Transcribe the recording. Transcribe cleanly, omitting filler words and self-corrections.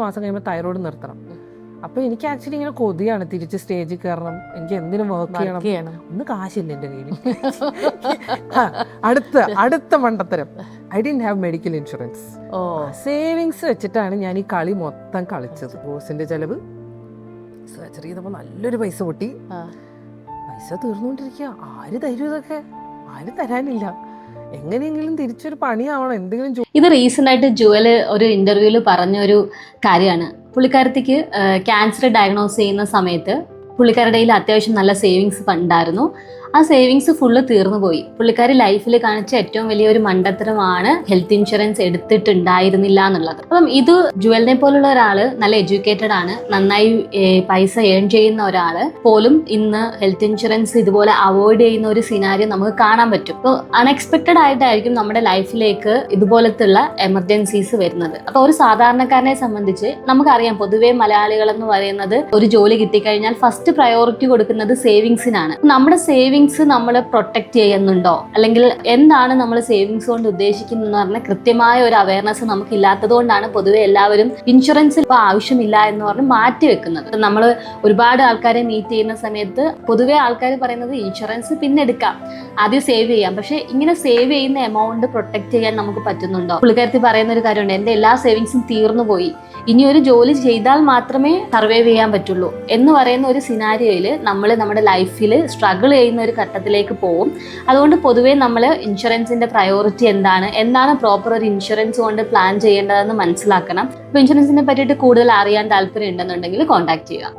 മാസം കഴിയുമ്പോൾ തൈറോയ്ഡ് നിർത്തണം. അപ്പോൾ എനിക്ക് ആക്ച്വലി ഇങ്ങനെ കൊതിയാണ് തിരിച്ച് സ്റ്റേജിൽ കയറണം, എനിക്ക് എന്തിനും വർക്ക് ചെയ്യണം. ഒന്ന് കാശില്ല എൻ്റെ കയ്യിൽ. അടുത്ത മണ്ടത്തരം, I didn't have medical insurance. Savings വെച്ചിട്ടാണ് ഞാൻ ഈ കളി മൊത്തം കളിച്ചത്. ബോസിന്റെ ചെലവ്, സർജറി ചെയ്തപ്പോൾ നല്ലൊരു പൈസ പൊട്ടി, പൈസ തീർന്നുകൊണ്ടിരിക്കുക. ആര് തരും ഇതൊക്കെ? ആരും തരാനില്ല. എങ്ങനെയെങ്കിലും തിരിച്ചൊരു പണിയാവണം, എന്തെങ്കിലും. ഇത് റീസെന്റ് ആയിട്ട് ജുവൽ ഒരു ഇന്റർവ്യൂവിൽ പറഞ്ഞൊരു കാര്യമാണ്. പുള്ളിക്കാരത്തിക്ക് ക്യാൻസർ ഡയഗ്നോസ് ചെയ്യുന്ന സമയത്ത് പുള്ളിക്കാരുടെ കയ്യിൽ അത്യാവശ്യം നല്ല സേവിങ്സ് ഉണ്ടായിരുന്നു. ആ സേവിങ്സ് ഫുള്ള് തീർന്നു പോയി. പുള്ളിക്കാരി ലൈഫിൽ കാണിച്ച ഏറ്റവും വലിയൊരു മണ്ടത്തരമാണ് ഹെൽത്ത് ഇൻഷുറൻസ് എടുത്തിട്ടുണ്ടായിരുന്നില്ല എന്നുള്ളത്. അപ്പം ഇത് ജുവലിനെ പോലുള്ള ഒരാൾ നല്ല എഡ്യൂക്കേറ്റഡ് ആണ്, നന്നായി പൈസ ഏൺ ചെയ്യുന്ന ഒരാൾ പോലും ഇന്ന് ഹെൽത്ത് ഇൻഷുറൻസ് ഇതുപോലെ അവോയ്ഡ് ചെയ്യുന്ന ഒരു സിനാരിയോ നമുക്ക് കാണാൻ പറ്റും. അപ്പോൾ അൺഎക്സ്പെക്റ്റഡ് ആയിട്ടായിരിക്കും നമ്മുടെ ലൈഫിലേക്ക് ഇതുപോലത്തുള്ള എമർജൻസീസ് വരുന്നത്. അപ്പോൾ ഒരു സാധാരണക്കാരനെ സംബന്ധിച്ച് നമുക്കറിയാം, പൊതുവേ മലയാളികൾ എന്ന് പറയുന്നത് ഒരു ജോലി കിട്ടിക്കഴിഞ്ഞാൽ ഫസ്റ്റ് പ്രയോറിറ്റി കൊടുക്കുന്നത് സേവിങ്സിനാണ്. നമ്മുടെ സേവിങ്സ് നമ്മൾ പ്രൊട്ടക്ട് ചെയ്യുന്നുണ്ടോ, അല്ലെങ്കിൽ എന്താണ് നമ്മൾ സേവിങ്സ് കൊണ്ട് ഉദ്ദേശിക്കുന്നത് പറഞ്ഞാൽ കൃത്യമായ ഒരു അവയർനെസ് നമുക്ക് ഇല്ലാത്തത് കൊണ്ടാണ് പൊതുവെ എല്ലാവരും ഇൻഷുറൻസിൽ ഇപ്പോൾ ആവശ്യമില്ല എന്ന് പറഞ്ഞ് മാറ്റി വെക്കുന്നത്. നമ്മൾ ഒരുപാട് ആൾക്കാരെ മീറ്റ് ചെയ്യുന്ന സമയത്ത് പൊതുവെ ആൾക്കാർ പറയുന്നത് ഇൻഷുറൻസ് പിന്നെ എടുക്കാം, ആദ്യം സേവ് ചെയ്യാം. പക്ഷെ ഇങ്ങനെ സേവ് ചെയ്യുന്ന എമൗണ്ട് പ്രൊട്ടക്ട് ചെയ്യാൻ നമുക്ക് പറ്റുന്നുണ്ടോ? പുള്ളിക്കാരത്തി പറയുന്ന ഒരു കാര്യമുണ്ട്, എൻ്റെ എല്ലാ സേവിങ്സും തീർന്നു പോയി, ഇനി ഒരു ജോലി ചെയ്താൽ മാത്രമേ സർവൈവ് ചെയ്യാൻ പറ്റുള്ളൂ എന്ന് പറയുന്ന ഒരു സിനാരിയോയിൽ നമ്മൾ നമ്മുടെ ലൈഫിൽ സ്ട്രഗിൾ ചെയ്യുന്ന ഒരു ഘട്ടത്തിലേക്ക് പോകും. അതുകൊണ്ട് പൊതുവേ നമ്മൾ ഇൻഷുറൻസിന്റെ പ്രയോറിറ്റി എന്താണ് പ്രോപ്പർ ഒരു ഇൻഷുറൻസ് കൊണ്ട് പ്ലാൻ ചെയ്യേണ്ടതെന്ന് മനസ്സിലാക്കണം. അപ്പോൾ ഇൻഷുറൻസിനെ പറ്റിയിട്ട് കൂടുതൽ അറിയാൻ താല്പര്യം ഉണ്ടെന്നുണ്ടെങ്കിൽ കോൺടാക്ട് ചെയ്യുക.